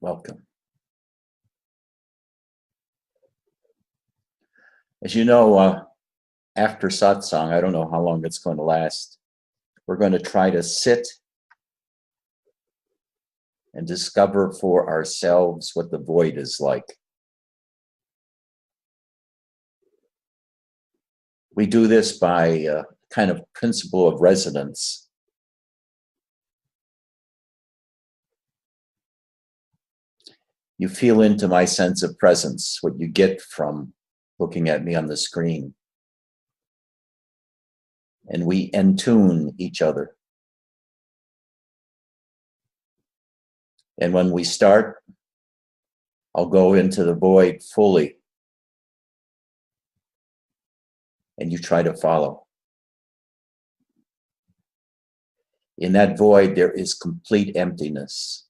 Welcome. As you know, after satsang, I don't know how long it's going to last. We're going to try to sit and discover for ourselves what the void is like. We do this by a kind of principle of resonance. You feel into my sense of presence, what you get from looking at me on the screen. And we entune each other. And when we start, I'll go into the void fully. And you try to follow. In that void, there is complete emptiness,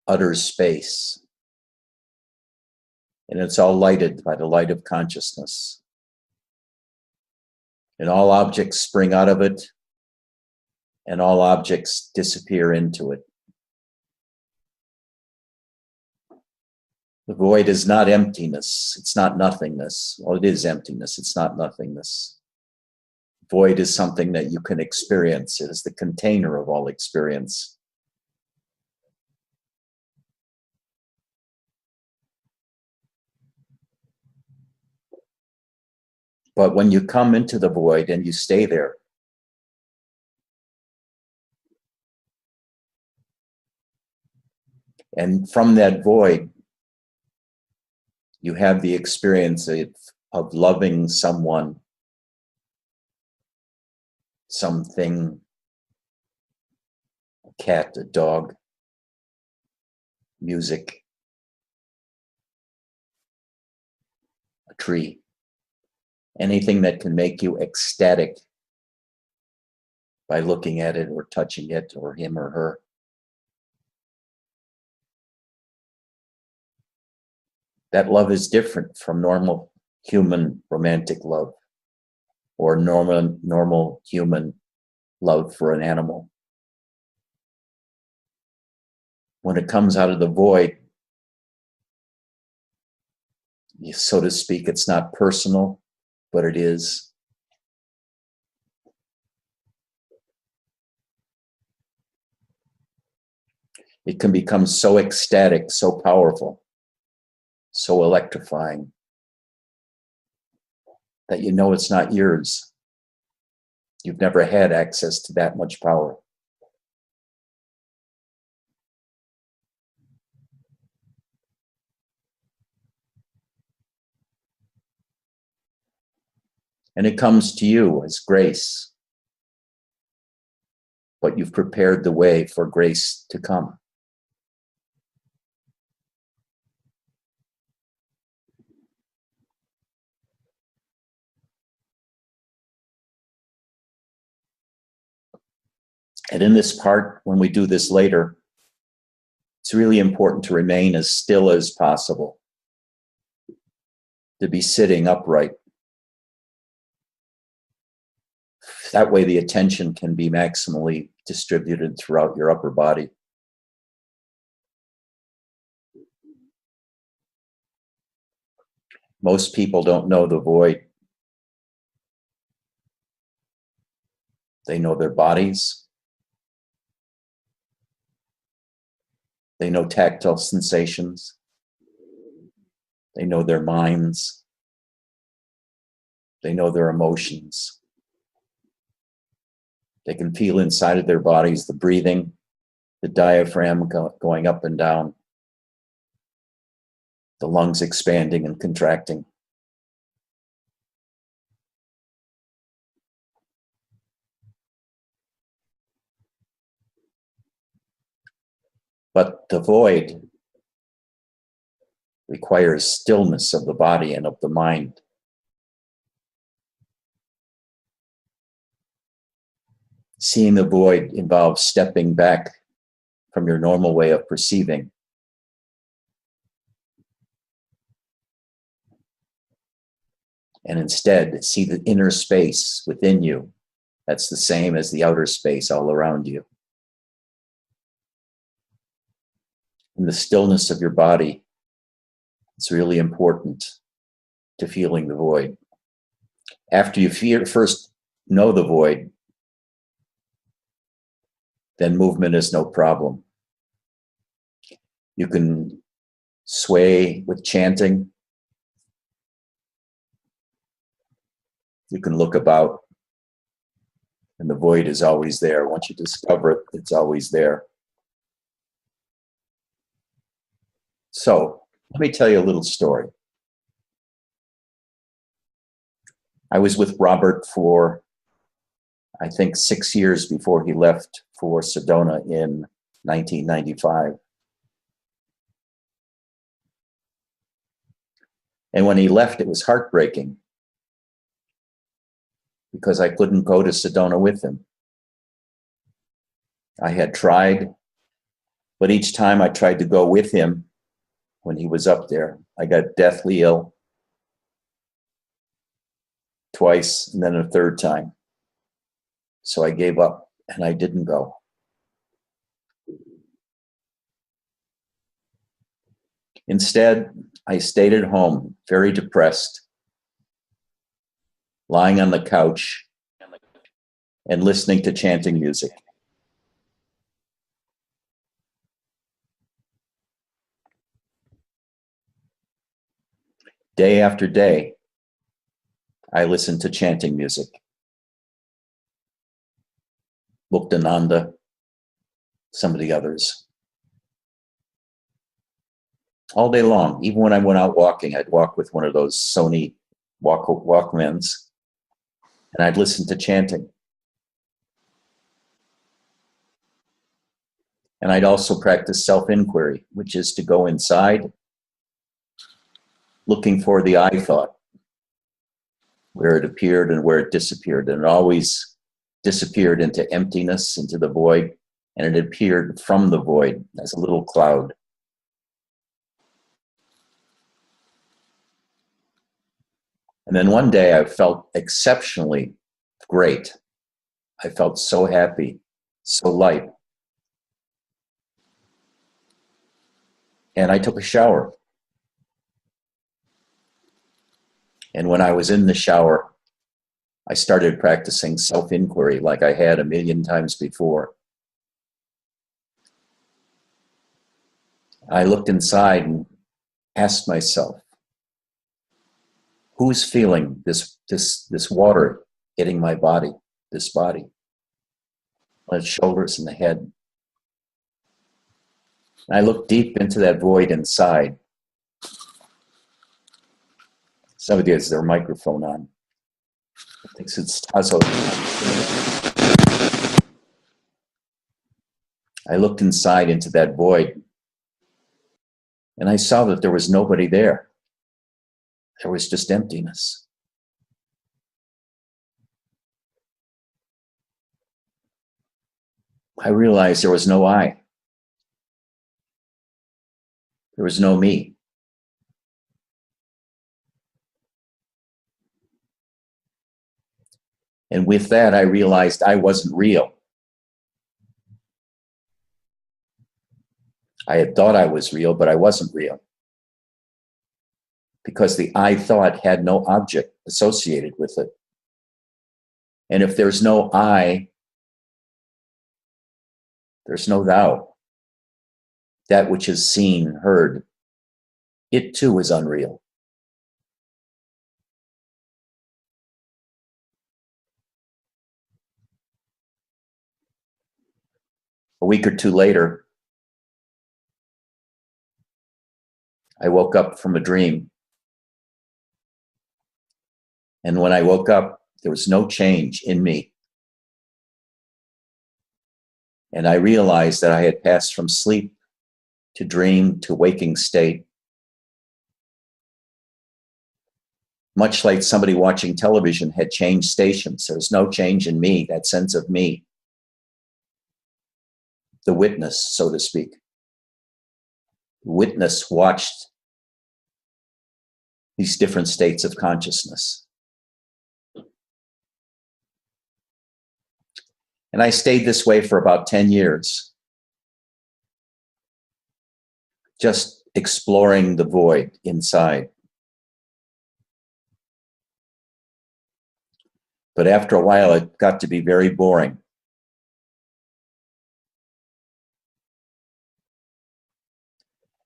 utter space. And it's all lighted by the light of consciousness. And all objects spring out of it, and all objects disappear into it. The void is not emptiness. It's not nothingness. Well, it is emptiness. It's not nothingness. Void is something that you can experience. It is the container of all experience. But when you come into the void and you stay there, and from that void, you have the experience of loving someone, something, a cat, a dog, music, a tree, anything that can make you ecstatic by looking at it or touching it or him or her. That love is different from normal human romantic love or normal human love for an animal. When it comes out of the void, so to speak, it's not personal, but it is. It can become so ecstatic, so powerful, so electrifying, that you know it's not yours. You've never had access to that much power. And it comes to you as grace, but you've prepared the way for grace to come. And in this part, when we do this later, it's really important to remain as still as possible, to be sitting upright. That way the attention can be maximally distributed throughout your upper body. Most people don't know the void. They know their bodies. They know tactile sensations. They know their minds. They know their emotions. They can feel inside of their bodies the breathing, the diaphragm going up and down, the lungs expanding and contracting. But the void requires stillness of the body and of the mind. Seeing the void involves stepping back from your normal way of perceiving. And instead, see the inner space within you. That's the same as the outer space all around you. in the stillness of your body. It's really important to feeling the void. After you first know the void, then movement is no problem. You can sway with chanting. You can look about, and the void is always there. Once you discover it, it's always there. So, let me tell you a little story. I was with Robert for, I think, 6 years before he left for Sedona in 1995. And when he left, it was heartbreaking because I couldn't go to Sedona with him. I had tried, but each time I tried to go with him when he was up there, I got deathly ill twice and then a third time. So I gave up and I didn't go. Instead, I stayed at home, very depressed, lying on the couch and listening to chanting music. Day after day, I listened to chanting music. Muktananda, some of the others. All day long, even when I went out walking, I'd walk with one of those Sony Walkmans, and I'd listen to chanting. And I'd also practice self-inquiry, which is to go inside, looking for the I thought, where it appeared and where it disappeared. And it always disappeared into emptiness, into the void, and it appeared from the void as a little cloud. And then one day I felt exceptionally great. I felt so happy, so light. And I took a shower. And when I was in the shower, I started practicing self-inquiry like I had a million times before. I looked inside and asked myself, who's feeling this water hitting my body, this body, on its shoulders and the head? And I looked deep into that void inside. Somebody has their microphone on. I think it's Tazo. I looked inside into that void, and I saw that there was nobody there. There was just emptiness. I realized there was no I. There was no me. And with that, I realized I wasn't real. I had thought I was real, but I wasn't real. Because the I thought had no object associated with it. And if there's no I, there's no thou. That which is seen, heard, it too is unreal. A week or two later, I woke up from a dream. And when I woke up, there was no change in me. And I realized that I had passed from sleep to dream to waking state. Much like somebody watching television had changed stations. There was no change in me, that sense of me. The witness, so to speak. Witness watched these different states of consciousness. And I stayed this way for about 10 years. just exploring the void inside. But after a while, it got to be very boring.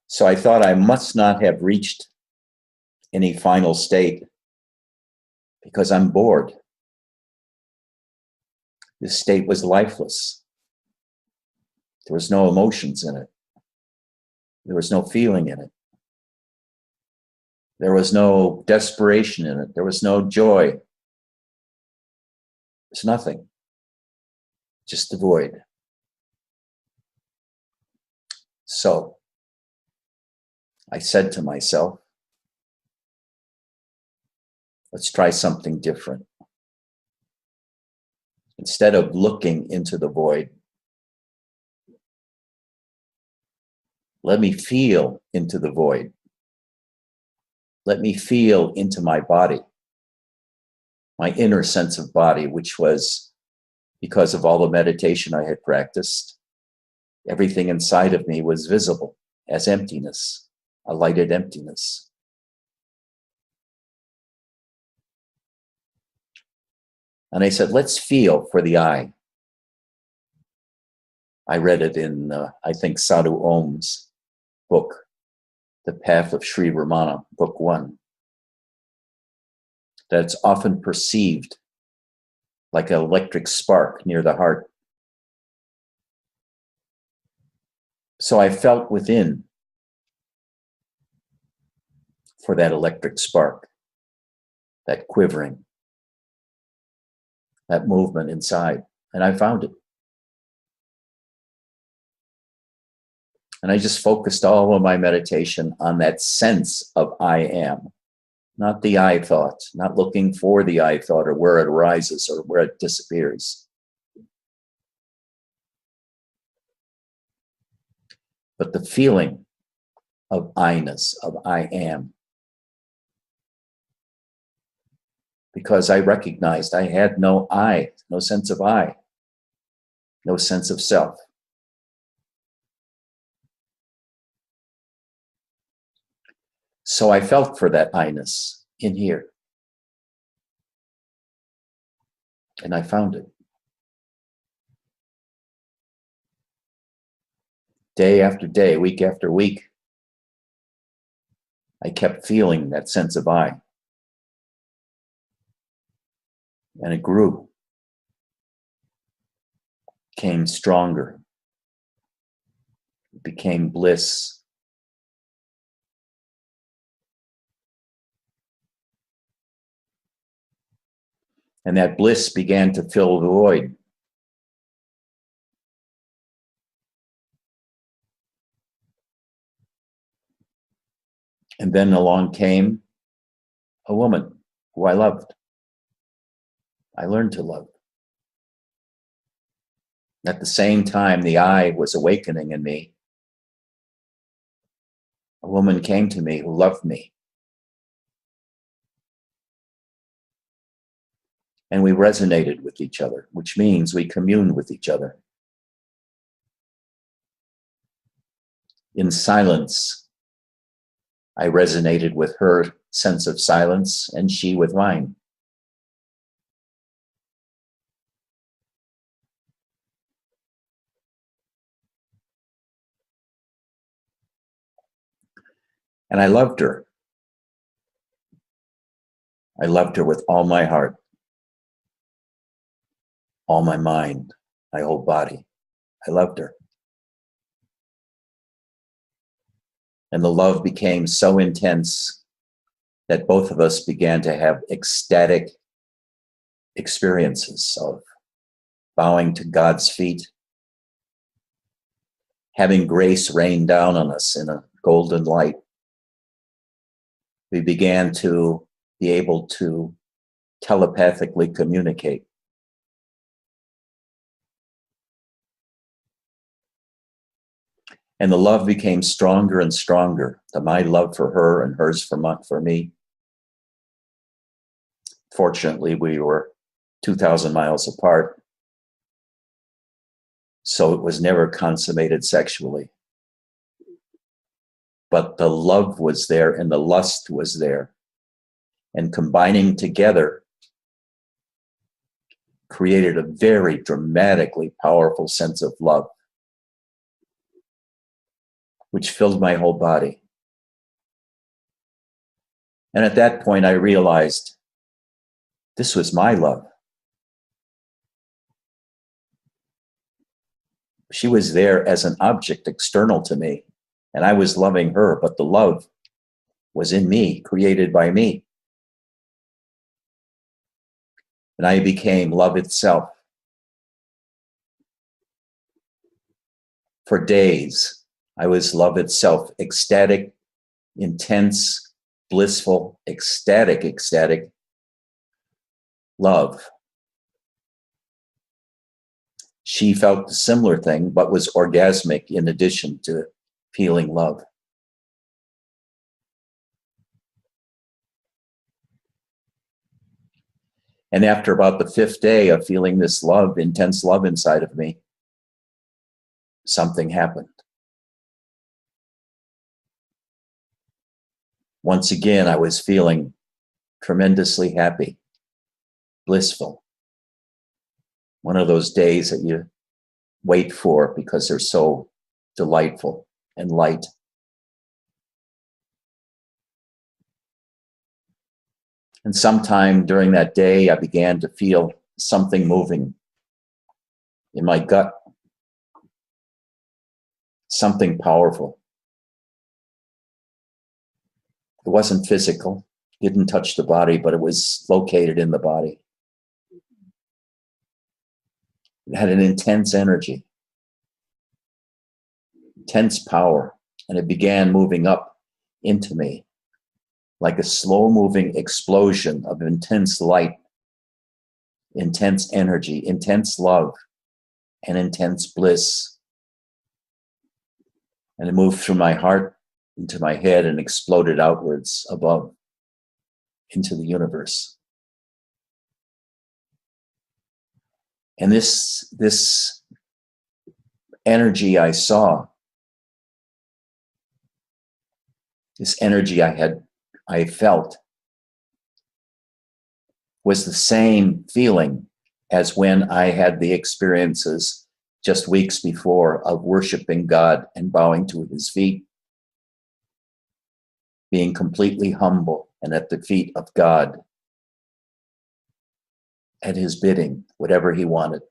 So I thought I must not have reached any final state because I'm bored. This state was lifeless. There was no emotions in it. There was no feeling in it. There was no desperation in it. There was no joy. There's nothing. Just the void. So I said to myself, let's try something different. Instead of looking into the void, let me feel into the void. Let me feel into my body, my inner sense of body, which was, because of all the meditation I had practiced, everything inside of me was visible as emptiness, a lighted emptiness. And I said, let's feel for the I. I read it in, I think, Sadhu Om's book, The Path of Sri Ramana, book 1. That's often perceived like an electric spark near the heart. So I felt within for that electric spark, that quivering, that movement inside, and I found it. And I just focused all of my meditation on that sense of I am, not the I thought, not looking for the I thought or where it arises or where it disappears. But the feeling of I-ness, of I am. Because I recognized I had no I, no sense of I, no sense of self. So I felt for that I-ness in here. And I found it. Day after day, week after week, I kept feeling that sense of I. And it grew, became stronger, it became bliss. And that bliss began to fill the void. And then along came a woman who I loved. I learned to love. At the same time, the I was awakening in me. A woman came to me who loved me. And we resonated with each other, which means we communed with each other. In silence, I resonated with her sense of silence and she with mine. And I loved her. I loved her with all my heart, all my mind, my whole body. I loved her. And the love became so intense that both of us began to have ecstatic experiences of bowing to God's feet, having grace rain down on us in a golden light. We began to be able to telepathically communicate. And the love became stronger and stronger. My love for her and hers for me. Fortunately, we were 2,000 miles apart, so it was never consummated sexually. but the love was there and the lust was there. And combining together created a very dramatically powerful sense of love, which filled my whole body. And at that point, I realized this was my love. She was there as an object external to me, and I was loving her, but the love was in me, created by me. And I became love itself. For days, I was love itself, ecstatic, intense, blissful, ecstatic love. She felt a similar thing, but was orgasmic in addition to feeling love. And after about the 5th day of feeling this love, intense love inside of me, something happened. Once again, I was feeling tremendously happy, blissful. One of those days that you wait for because they're so delightful and light. And sometime during that day, I began to feel something moving in my gut, something powerful. It wasn't physical, didn't touch the body, but it was located in the body. It had an intense energy, intense power, and it began moving up into me like a slow-moving explosion of intense light, intense energy, intense love, and intense bliss. And it moved through my heart into my head and exploded outwards above into the universe. And this energy I saw, this energy I felt, was the same feeling as when I had the experiences just weeks before of worshiping God and bowing to his feet, being completely humble and at the feet of God, at his bidding, whatever he wanted.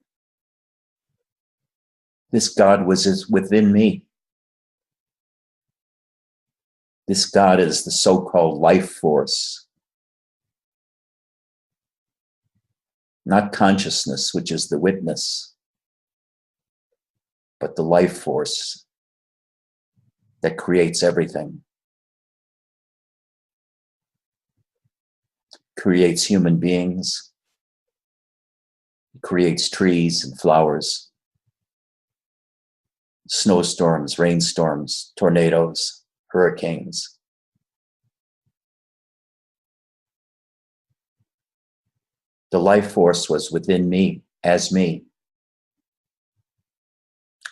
This God was within me. This God is the so-called life force, not consciousness, which is the witness, but the life force that creates everything. Creates human beings, creates trees and flowers, snowstorms, rainstorms, tornadoes, hurricanes. The life force was within me, as me.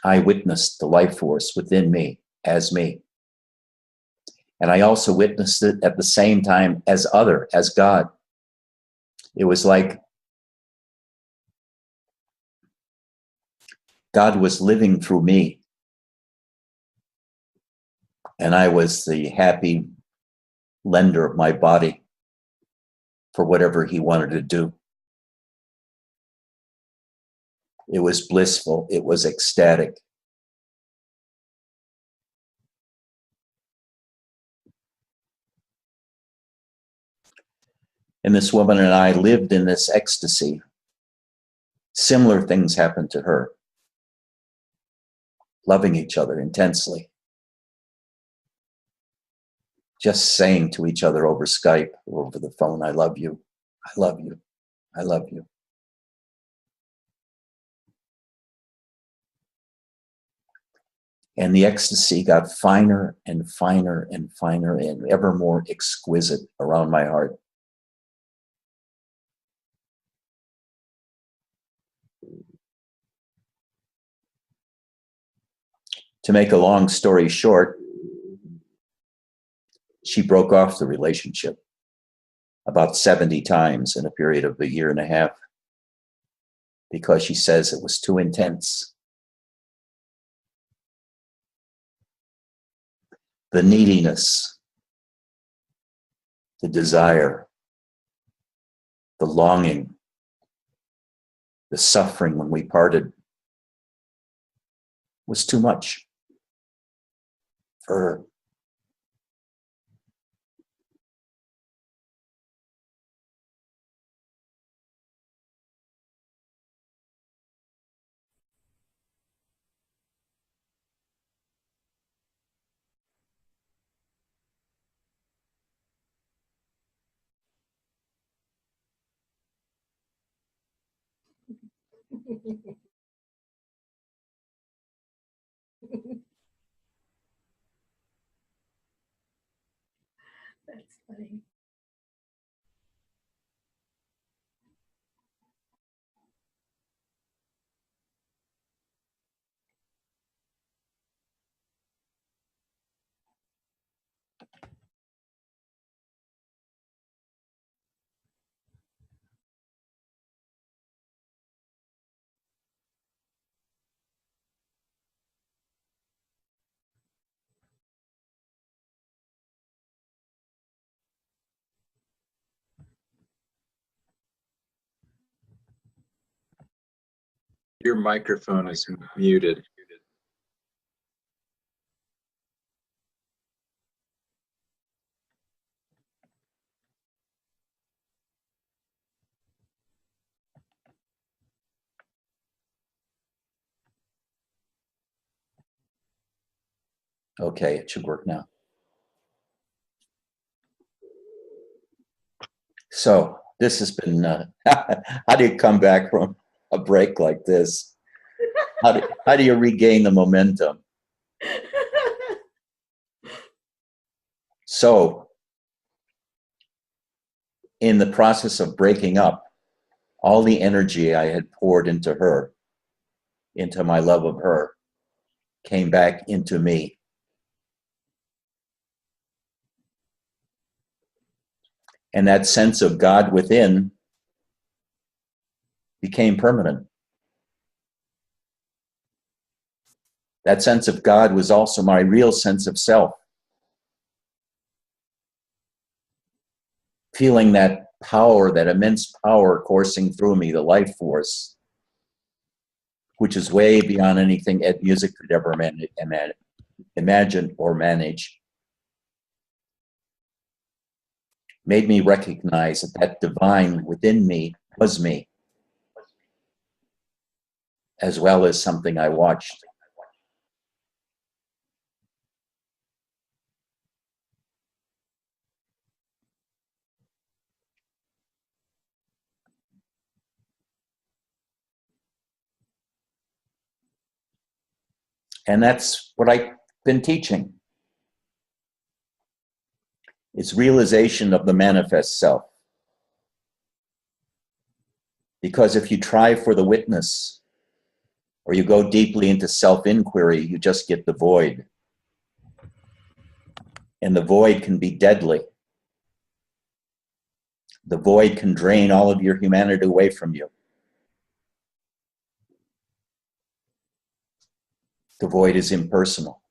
I witnessed the life force within me, as me. And I also witnessed it at the same time as God. It was like God was living through me. And I was the happy lender of my body for whatever he wanted to do. It was blissful. It was ecstatic. And this woman and I lived in this ecstasy. Similar things happened to her. Loving each other intensely. Just saying to each other over Skype or over the phone, I love you, I love you, I love you. And the ecstasy got finer and finer and finer and ever more exquisite around my heart. To make a long story short, She broke off the relationship about 70 times in a period of a year and a half because she says it was too intense. The neediness, the desire, the longing, the suffering when we parted was too much for her. That's funny. Your microphone is muted. Okay, it should work now. So this has been, how do you come back from a break like this? How do you regain the momentum? So in the process of breaking up, all the energy I had poured into her, into my love of her, came back into me. And that sense of God within became permanent. That sense of God was also my real sense of self. Feeling that power, that immense power coursing through me, the life force, which is way beyond anything music could ever imagine or manage, made me recognize that that divine within me was me, as well as something I watched. And that's what I've been teaching. It's realization of the manifest self. Because if you try for the witness, or you go deeply into self-inquiry, you just get the void. And the void can be deadly. The void can drain all of your humanity away from you. The void is impersonal.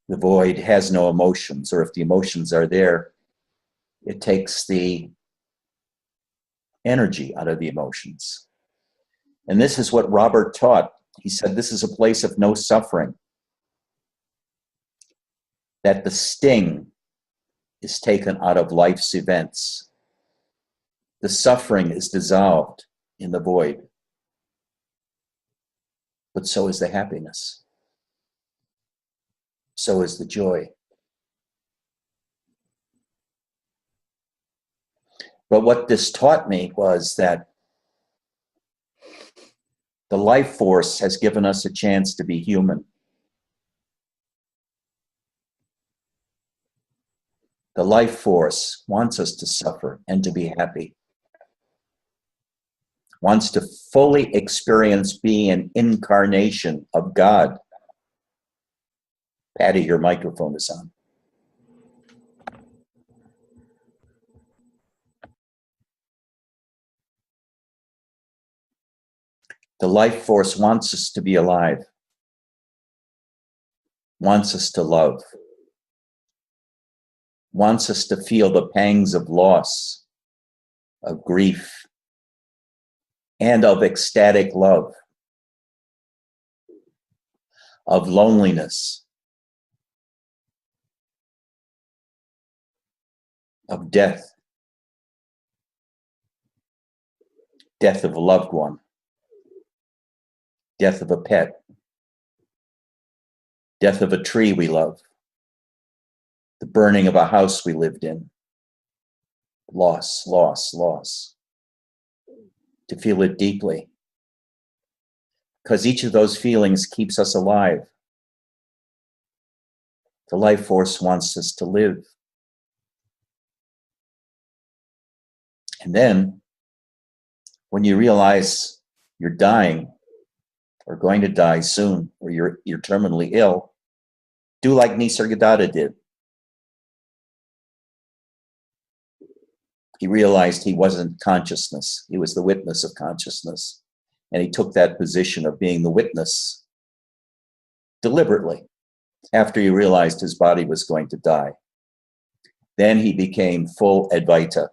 The void has no emotions, or if the emotions are there, it takes the energy out of the emotions. And this is what Robert taught. He said, this is a place of no suffering. That the sting is taken out of life's events. The suffering is dissolved in the void. But so is the happiness. So is the joy. But what this taught me was that the life force has given us a chance to be human. The life force wants us to suffer and to be happy. Wants to fully experience being an incarnation of God. Patty, your microphone is on. The life force wants us to be alive, wants us to love, wants us to feel the pangs of loss, of grief, and of ecstatic love, of loneliness, of death, death of a loved one, death of a pet, death of a tree we love, the burning of a house we lived in. Loss, loss, loss. To feel it deeply. Because each of those feelings keeps us alive. The life force wants us to live. And then, when you realize you're dying, or going to die soon, or you're terminally ill, do like Nisargadatta did. He realized he wasn't consciousness. He was the witness of consciousness. And he took that position of being the witness deliberately after he realized his body was going to die. Then he became full Advaita,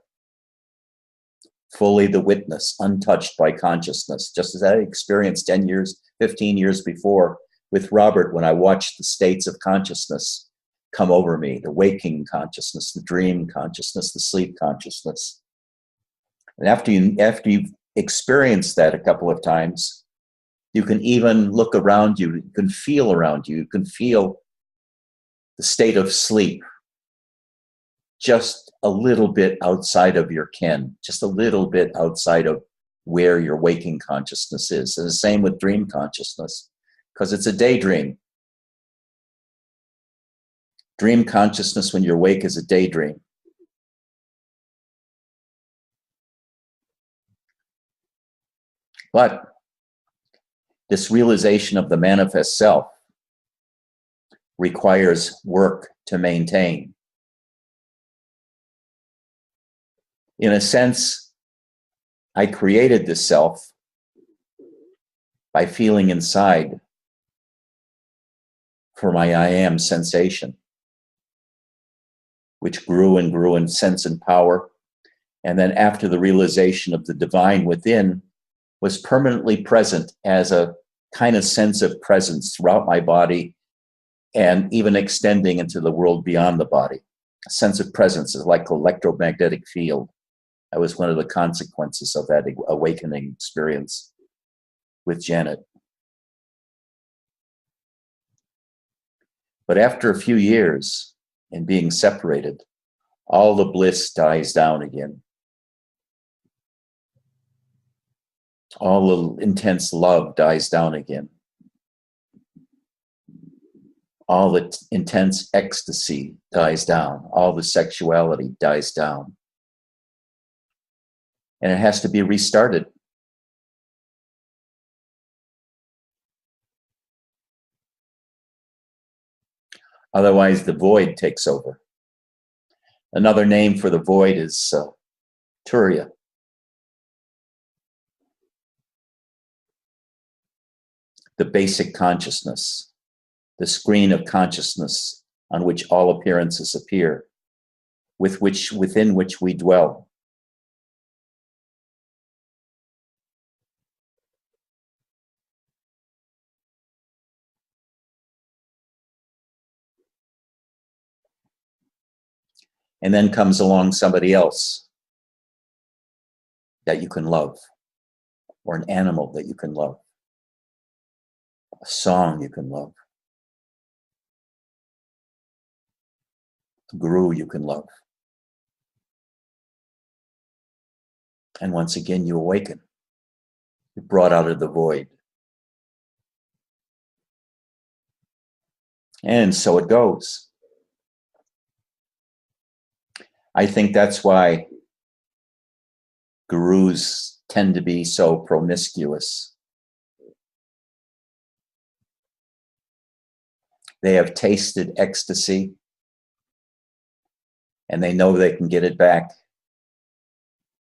fully the witness, untouched by consciousness, just as I experienced 10 years, 15 years before with Robert when I watched the states of consciousness come over me, the waking consciousness, the dream consciousness, the sleep consciousness. And after you've experienced that a couple of times, you can even look around you, you can feel around you, you can feel the state of sleep just a little bit outside of your ken, just a little bit outside of where your waking consciousness is. And the same with dream consciousness, because it's a daydream. Dream consciousness when you're awake is a daydream. But this realization of the manifest self requires work to maintain. In a sense, I created this self by feeling inside for my I am sensation, which grew and grew in sense and power. And then after the realization of the divine within, was permanently present as a kind of sense of presence throughout my body and even extending into the world beyond the body. A sense of presence is like electromagnetic field. That was one of the consequences of that awakening experience with Janet. But after a few years in being separated, all the bliss dies down again. All the intense love dies down again. All the intense ecstasy dies down. All the sexuality dies down. And it has to be restarted. Otherwise, the void takes over. Another name for the void is Turiya. The basic consciousness, the screen of consciousness on which all appearances appear, within which we dwell. And then comes along somebody else that you can love, or an animal that you can love, a song you can love, a guru you can love. And once again, you awaken. You're brought out of the void. And so it goes. I think that's why gurus tend to be so promiscuous. They have tasted ecstasy, and they know they can get it back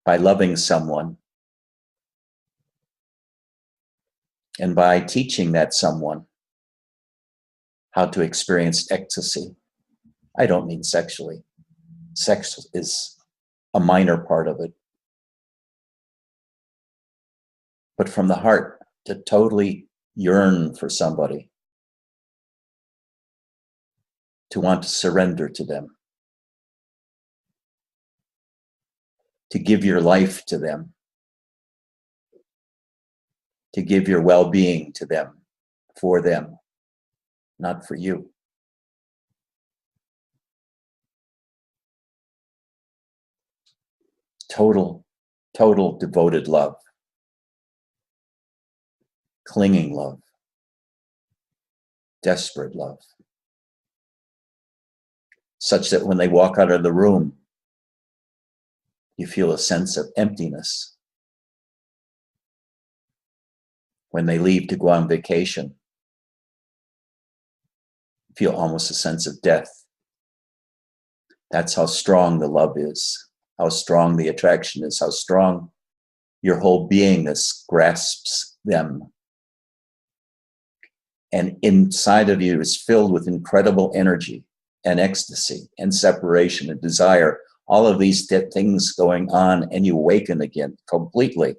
by loving someone and by teaching that someone how to experience ecstasy. I don't mean sexually. Sex is a minor part of it. But from the heart, to totally yearn for somebody, to want to surrender to them, to give your life to them, to give your well-being to them, for them, not for you. Total devoted love, clinging love, desperate love, such that when they walk out of the room, you feel a sense of emptiness. When they leave to go on vacation, you feel almost a sense of death. That's how strong the love is, how strong the attraction is, how strong your whole beingness grasps them. And inside of you is filled with incredible energy and ecstasy and separation and desire, all of these things going on, and you awaken again completely.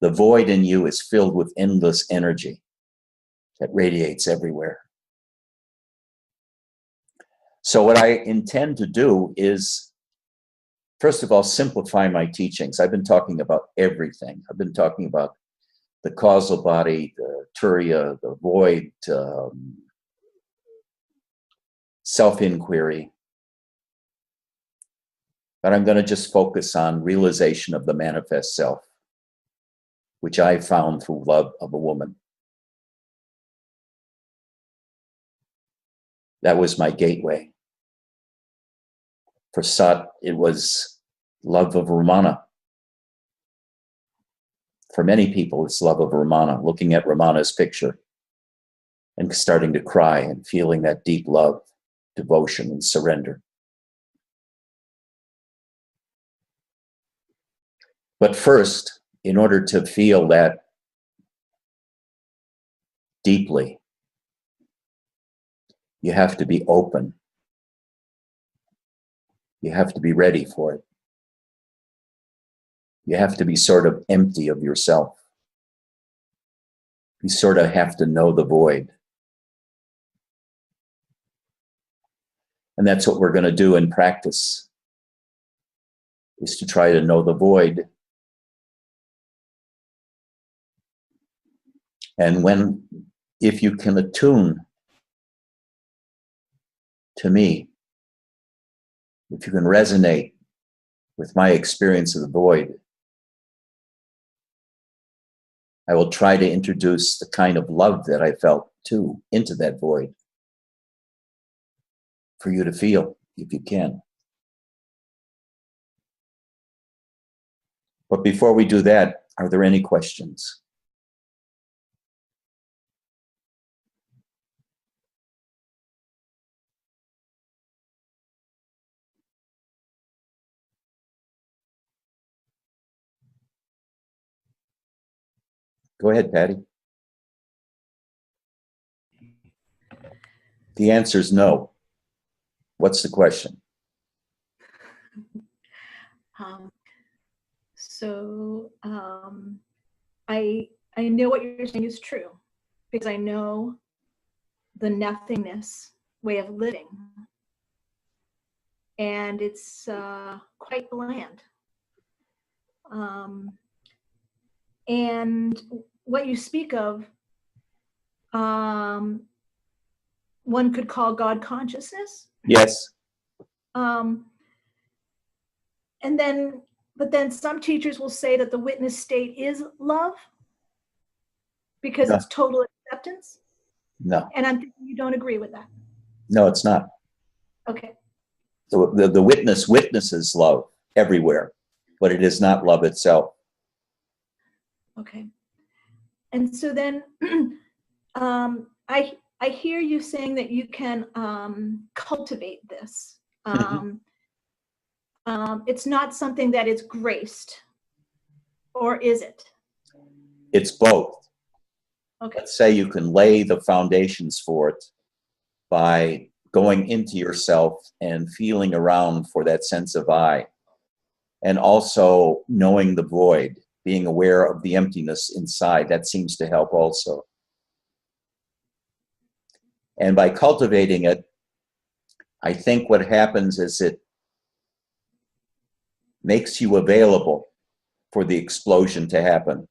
The void in you is filled with endless energy that radiates everywhere. So what I intend to do is, first of all, simplify my teachings. I've been talking about everything. I've been talking about the causal body, the turiya, the void, self-inquiry. But I'm going to just focus on realization of the manifest self, which I found through love of a woman. That was my gateway. For Sat, it was love of Ramana. For many people, it's love of Ramana, looking at Ramana's picture and starting to cry and feeling that deep love, devotion, and surrender. But first, in order to feel that deeply, you have to be open. You have to be ready for it. You have to be sort of empty of yourself. You sort of have to know the void. And that's what we're going to do in practice, is to try to know the void. And if you can attune to me, if you can resonate with my experience of the void, I will try to introduce the kind of love that I felt too into that void for you to feel, if you can. But before we do that, are there any questions? Go ahead, Patty. The answer is no. What's the question? I know what you're saying is true, because I know the nothingness way of living, and it's quite bland. And what you speak of, one could call God consciousness. Yes. But then some teachers will say that the witness state is love, because No. it's total acceptance. No. And I'm thinking you don't agree with that. No, it's not. Okay. The witness witnesses love everywhere, but it is not love itself. Okay. And so then I I hear you saying that you can cultivate this. It's not something that is graced, or is it? It's both. Okay. Let's say you can lay the foundations for it by going into yourself and feeling around for that sense of I, and also knowing the void, being aware of the emptiness inside. That seems to help also. And by cultivating it, I think what happens is it makes you available for the explosion to happen.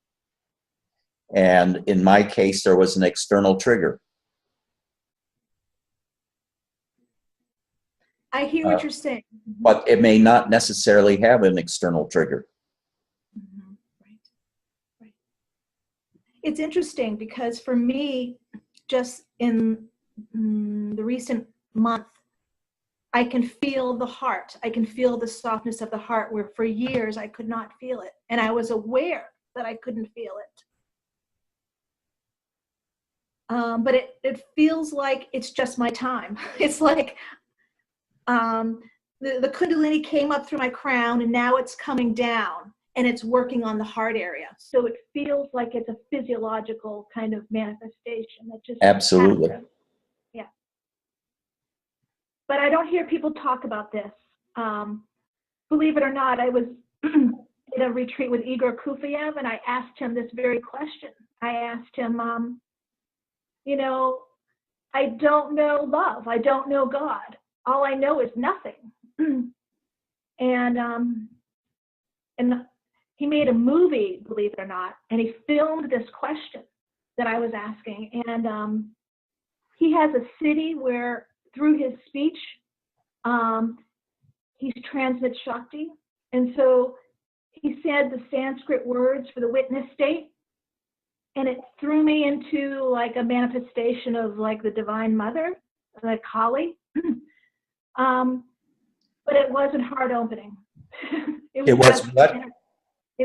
And in my case, there was an external trigger. I hear what you're saying. But it may not necessarily have an external trigger. Right. Right. It's interesting because for me, just in the recent month, I can feel the heart. I can feel the softness of the heart, where for years I could not feel it. And I was aware that I couldn't feel it. But it feels like it's just my time. It's like the Kundalini came up through my crown, and now it's coming down and it's working on the heart area. So it feels like it's a physiological kind of manifestation that just Absolutely. happens. Yeah. But I don't hear people talk about this. Believe it or not, I was in a retreat with Igor Kufiev, and I asked him this very question. I asked him, you know, I don't know love. I don't know God. All I know is nothing. And he made a movie, believe it or not, and he filmed this question that I was asking. And he has a city where, through his speech, he transmits Shakti. And so he said the Sanskrit words for the witness state, and it threw me into like a manifestation of like the Divine Mother, like Kali. But it wasn't heart opening. It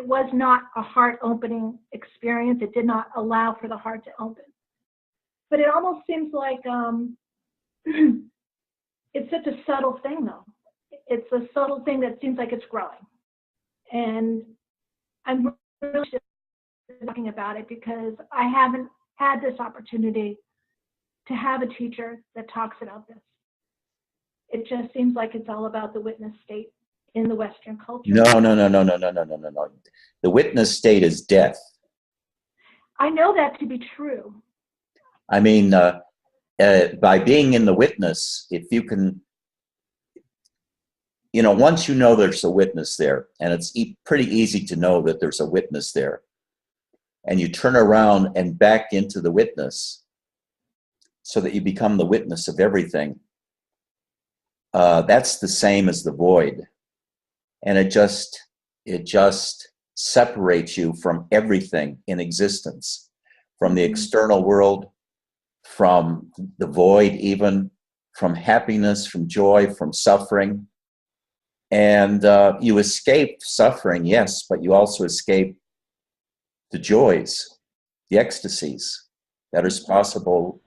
was not a heart opening experience. It did not allow for the heart to open. But it almost seems like it's such a subtle thing, though. It's a subtle thing that seems like it's growing. And I'm really talking about it because I haven't had this opportunity to have a teacher that talks about this. It just seems like it's all about the witness state in the Western culture. No. The witness state is death. I know that to be true. I mean, by being in the witness, if you can, once you know there's a witness there, and it's pretty easy to know that there's a witness there, and you turn around and back into the witness so that you become the witness of everything, that's the same as the void. And it just separates you from everything in existence, from the external world, from the void, even from happiness, from joy, from suffering. And you escape suffering, yes, but you also escape the joys, the ecstasies that is possible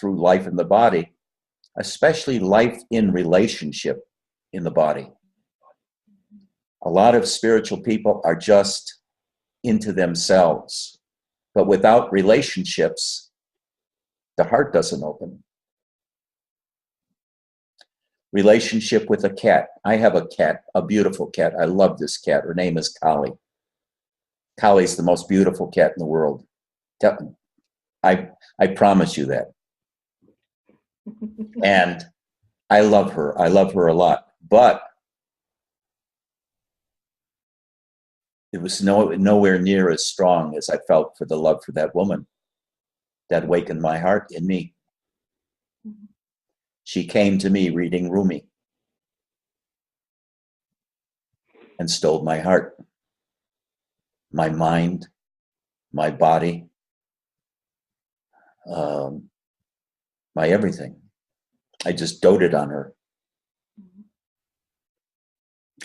through life in the body, especially life in relationship in the body. A lot of spiritual people are just into themselves, but without relationships, the heart doesn't open. Relationship with a cat. I have a cat, a beautiful cat. I love this cat. Her name is Kali. Kali's the most beautiful cat in the world. I promise you that. And I love her. I love her a lot. But it was nowhere near as strong as I felt for the love for that woman that awakened my heart in me. She came to me reading Rumi and stole my heart, my mind, my body, my everything. I just doted on her.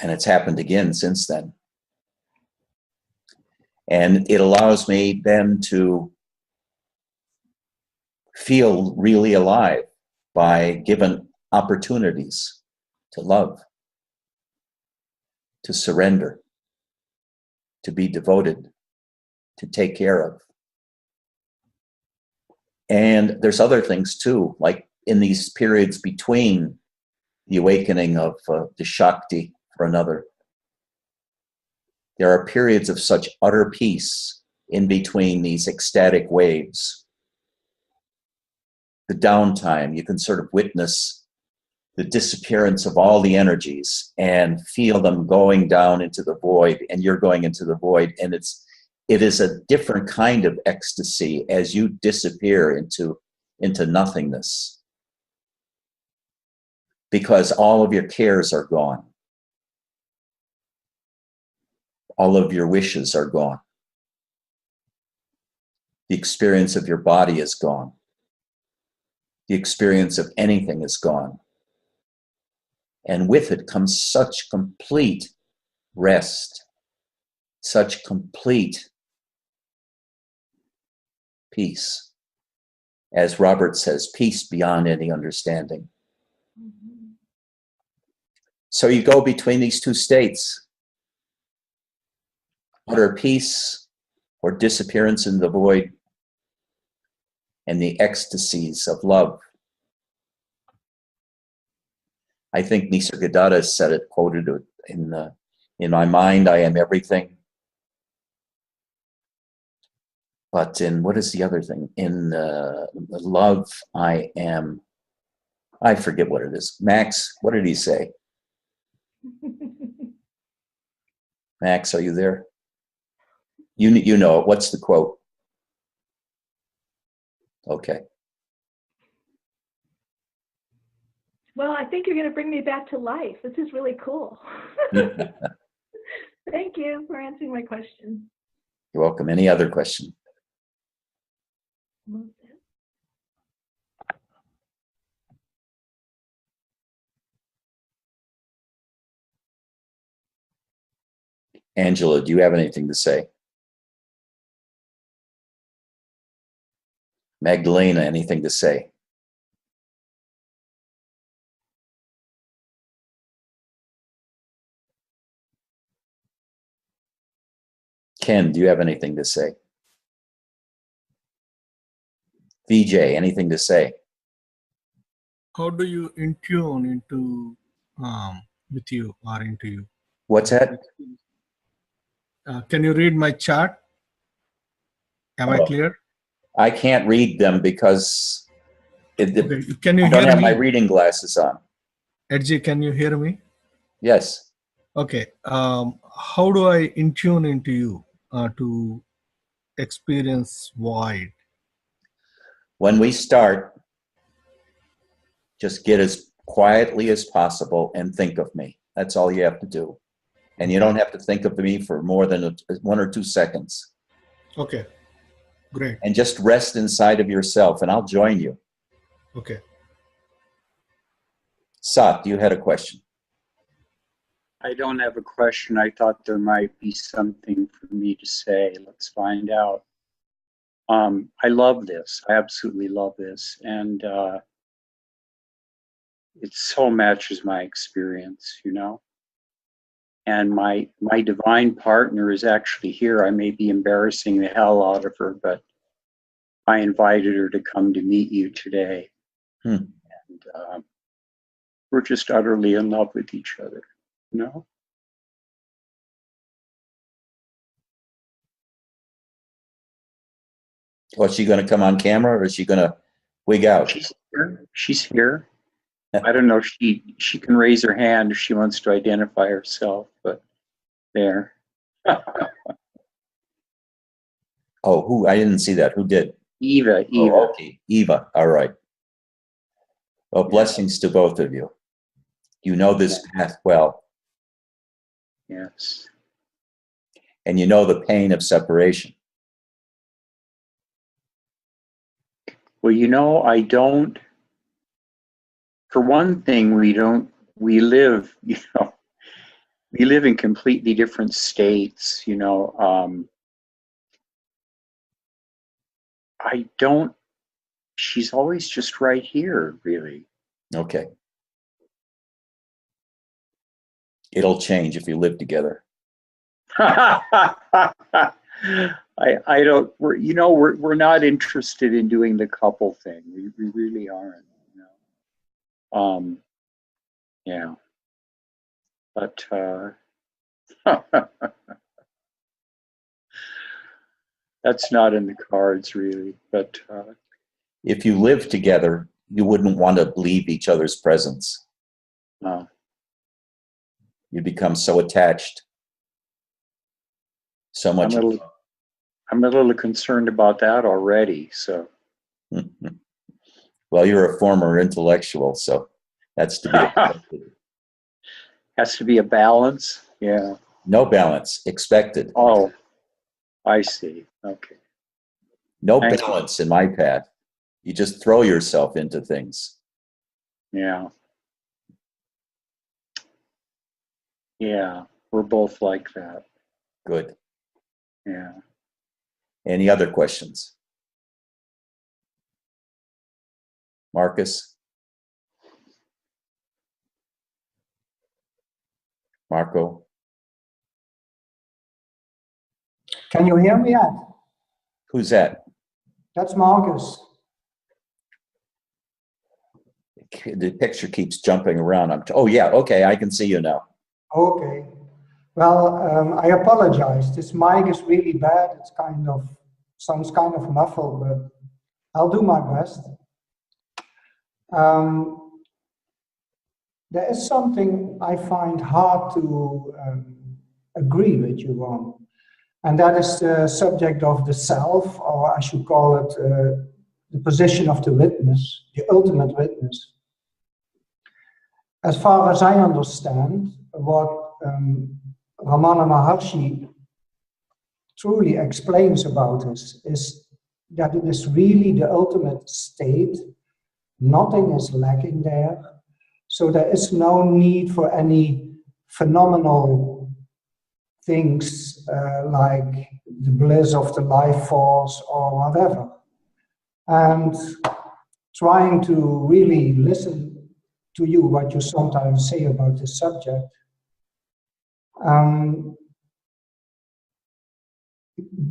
And it's happened again since then. And it allows me then to feel really alive by given opportunities to love, to surrender, to be devoted, to take care of. And there's other things too, like in these periods between the awakening of the Shakti for another. There are periods of such utter peace in between these ecstatic waves. The downtime, you can sort of witness the disappearance of all the energies and feel them going down into the void, and you're going into the void, and it is a different kind of ecstasy as you disappear into nothingness, because all of your cares are gone. All of your wishes are gone. The experience of your body is gone. The experience of anything is gone. And with it comes such complete rest, such complete peace. As Robert says, peace beyond any understanding. Mm-hmm. So you go between these two states, utter peace or disappearance in the void, and the ecstasies of love. I think Nisargadatta said it, quoted it in my mind, I am everything. But in, what is the other thing? In love, I am, I forget what it is. Max, what did he say? Max, are you there? You know it. What's the quote? Okay. Well, I think you're going to bring me back to life. This is really cool. Thank you for answering my question. You're welcome. Any other question? Angela, do you have anything to say? Magdalena, anything to say? Ken, do you have anything to say? VJ, anything to say? How do you in tune into with you or into you? What's that? Can you read my chart? Am I clear? I can't read them because Okay. Can you I don't hear have me? my reading glasses on. Edgy, can you hear me? Yes. Okay. How do I in tune into you to experience void? When we start, just get as quietly as possible and think of me. That's all you have to do. And you don't have to think of me for more than 1 or 2 seconds. Okay. Great. And just rest inside of yourself, and I'll join you. Okay. Sat, you had a question. I don't have a question. I thought there might be something for me to say. Let's find out. I love this. I absolutely love this. And it so matches my experience, you know. And my divine partner is actually here. I may be embarrassing the hell out of her, but I invited her to come to meet you today. And we're just utterly in love with each other, you know. Well, is she going to come on camera, or is she going to wig out? She's here. She's here. I don't know if she can raise her hand if she wants to identify herself, but there. Oh, who? I didn't see that. Who did? Eva. Oh, okay. Eva. All right. Well, blessings to both of you. You know this path well. Yes. And you know the pain of separation. Well, you know, I don't. For one thing, we live, you know, we live in completely different states, you know. she's always just right here, really. Okay. It'll change if you live together. I don't. We're not interested in doing the couple thing. We really aren't. Yeah. But that's not in the cards, really. But If you live together, you wouldn't want to leave each other's presence. no. You become so attached. So much. I'm a little concerned about that already. So. Well, you're a former intellectual, so that's to be expected. Has to be a balance. Yeah. No balance expected. Oh, I see. Okay. No Thank balance in my path. You just throw yourself into things. Yeah. Yeah. We're both like that. Good. Yeah. Any other questions? Marcus? Marco? Can you hear me, Ed? Who's that? That's Marcus. The picture keeps jumping around. Oh, yeah. Okay. I can see you now. Okay. Well, I apologize. This mic is really bad. It's sounds kind of muffled, but I'll do my best. There is something I find hard to agree with you on, and that is the subject of the self, or I should call it the position of the witness, the ultimate witness. As far as I understand, what Ramana Maharshi truly explains about this is that it is really the ultimate state. Nothing is lacking there. So there is no need for any phenomenal things like the bliss of the life force or whatever. And trying to really listen to you, what you sometimes say about this subject,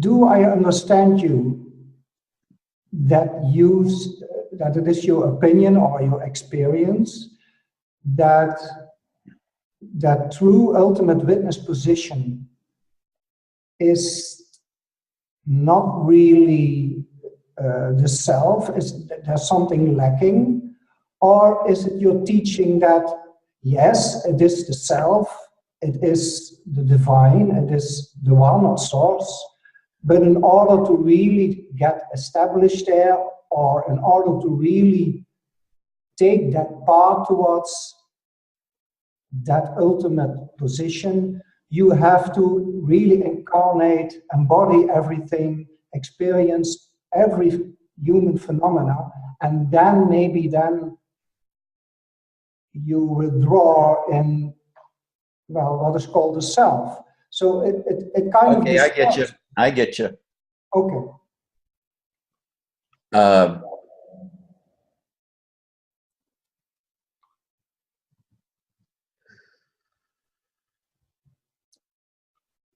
do I understand you that it is your opinion or your experience that true ultimate witness position is not really the self? Is there's something lacking? Or is it your teaching that, yes, it is the self, it is the divine, it is the one or source, but in order to really get established there, or in order to really take that path towards that ultimate position, you have to really incarnate, embody everything, experience every human phenomena, and then maybe you withdraw in, well, what is called the self. So it kind of... Okay, I get you. I get you. Okay.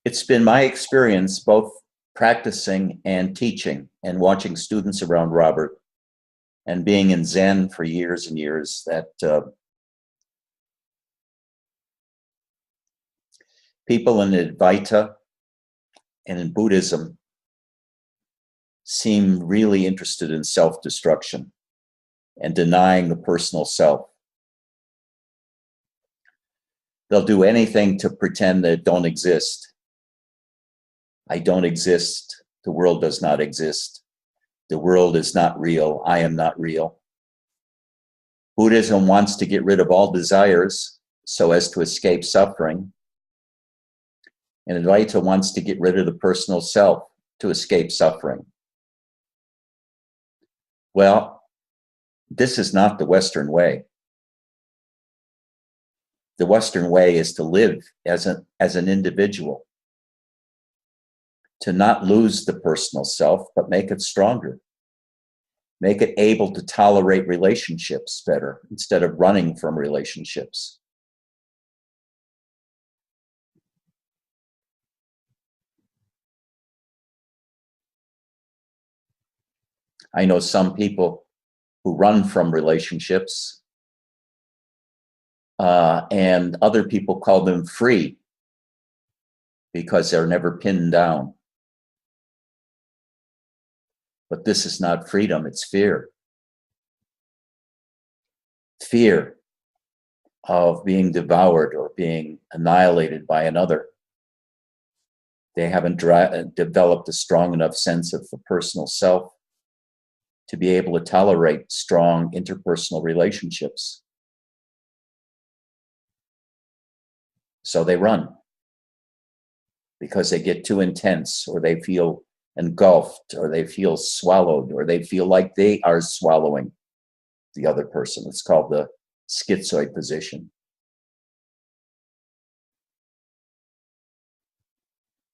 It's been my experience, both practicing and teaching and watching students around Robert and being in Zen for years and years, that people in Advaita and in Buddhism seem really interested in self-destruction and denying the personal self. They'll do anything to pretend that it don't exist. I don't exist. The world does not exist. The world is not real. I am not real. Buddhism wants to get rid of all desires so as to escape suffering. And Advaita wants to get rid of the personal self to escape suffering. Well, this is not the Western way. The Western way is to live as an individual, to not lose the personal self, but make it stronger. Make it able to tolerate relationships better instead of running from relationships. I know some people who run from relationships, and other people call them free because they're never pinned down. But this is not freedom, it's fear. Fear of being devoured or being annihilated by another. They haven't developed a strong enough sense of the personal self to be able to tolerate strong interpersonal relationships. So they run because they get too intense, or they feel engulfed, or they feel swallowed, or they feel like they are swallowing the other person. It's called the schizoid position.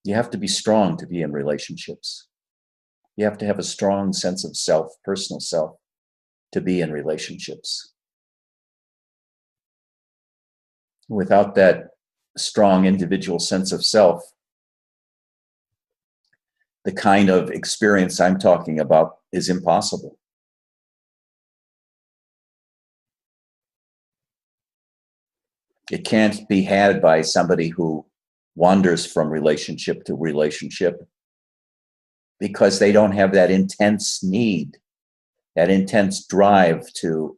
You have to be strong to be in relationships. You have to have a strong sense of self, personal self, to be in relationships. Without that strong individual sense of self, the kind of experience I'm talking about is impossible. It can't be had by somebody who wanders from relationship to relationship because they don't have that intense need, that intense drive to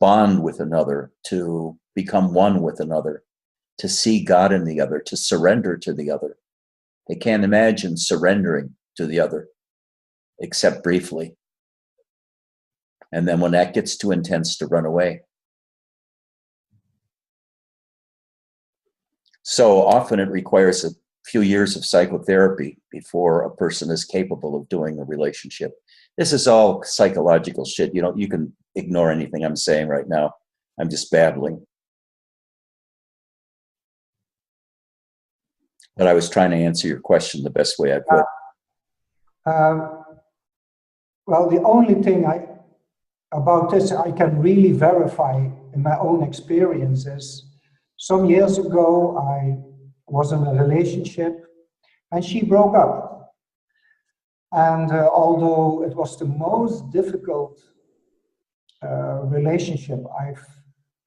bond with another, to become one with another, to see God in the other, to surrender to the other. They can't imagine surrendering to the other, except briefly. And then when that gets too intense, to run away. So often it requires a few years of psychotherapy before a person is capable of doing a relationship. This is all psychological shit. You can ignore anything I'm saying right now. I'm just babbling. But I was trying to answer your question the best way I could. Well, the only thing about this I can really verify in my own experience is some years ago I was in a relationship and she broke up. And although it was the most difficult relationship I've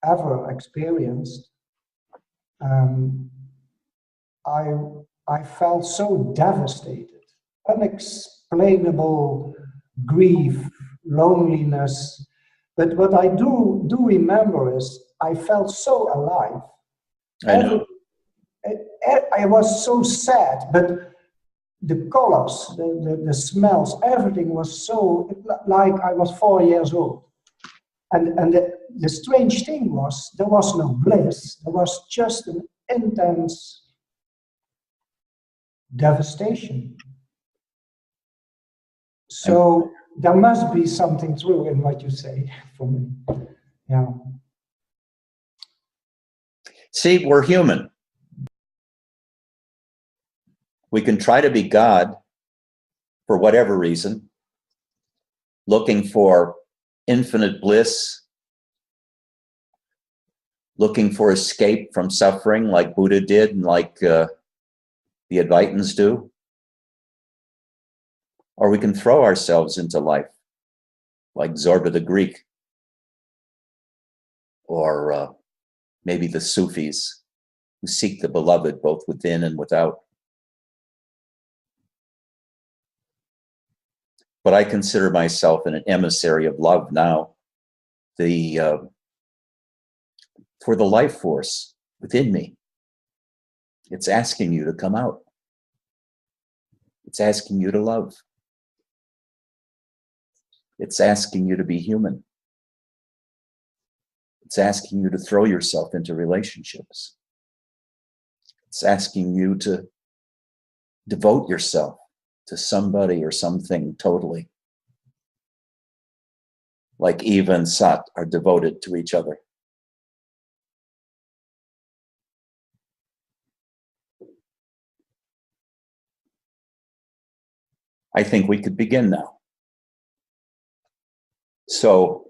ever experienced, I felt so devastated, unexplainable grief, loneliness. But what I do remember is I felt so alive. I know. I was so sad, but the colors, the smells, everything was so like I was 4 years old. And the strange thing was there was no bliss. There was just an intense devastation. So there must be something true in what you say for me. Yeah. See, we're human. We can try to be God for whatever reason, looking for infinite bliss, looking for escape from suffering like Buddha did and like the Advaitins do. Or we can throw ourselves into life like Zorba the Greek, or maybe the Sufis who seek the beloved both within and without. But I consider myself an emissary of love now, for the life force within me. It's asking you to come out. It's asking you to love. It's asking you to be human. It's asking you to throw yourself into relationships. It's asking you to devote yourself to somebody or something totally. Like Eva and Sat are devoted to each other. I think we could begin now. So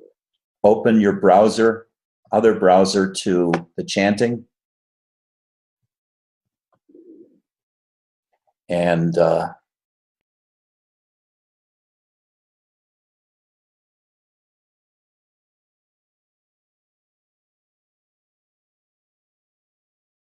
open your browser, other browser, to the chanting. And